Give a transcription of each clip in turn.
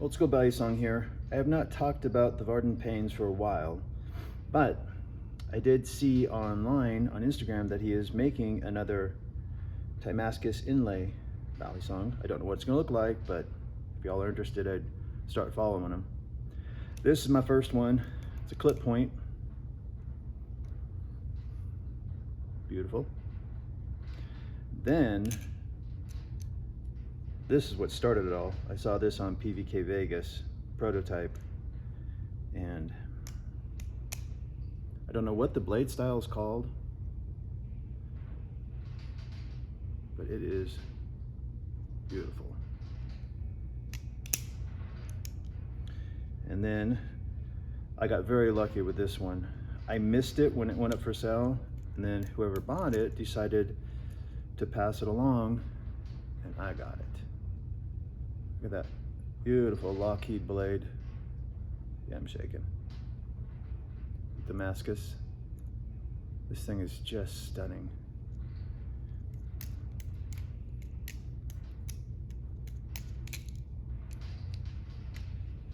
Old School Balisong here. I have not talked about the Varden Pains for a while, but I did see online on Instagram that he is making another Damascus inlay Balisong. I don't know what it's going to look like, but if y'all are interested, I'd start following him. This is my first one. It's a clip point. Beautiful. Then this is what started it all. I saw this on PVK Vegas prototype, and I don't know what the blade style is called, but it is beautiful. And then I got very lucky with this one. I missed it when it went up for sale, and then whoever bought it decided to pass it along, and I got it. Look at that beautiful Lockheed Blade. Yeah, I'm shaking. Damascus. This thing is just stunning.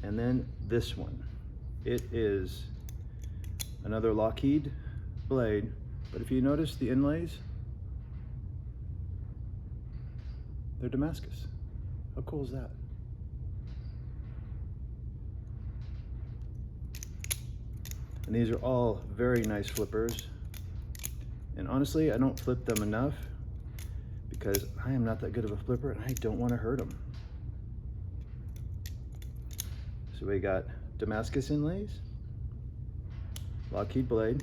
And then this one. It is another Lockheed Blade, but if you notice the inlays, they're Damascus. How cool is that? And these are all very nice flippers. And honestly, I don't flip them enough because I am not that good of a flipper and I don't want to hurt them. So we got Damascus inlays, Lockheed Blade,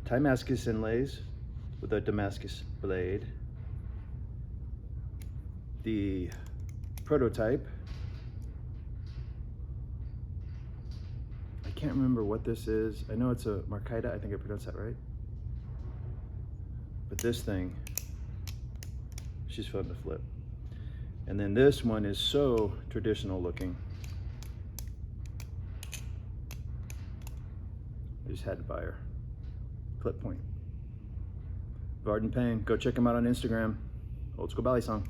Damascus inlays with a Damascus blade, the prototype. I can't remember what this is. I know it's a Marcaida, I think I pronounced that right. But this thing, she's fun to flip. And then this one is so traditional looking. I just had to buy her. Clip point. Varden Paim. Go check him out on Instagram. Old School Balisong.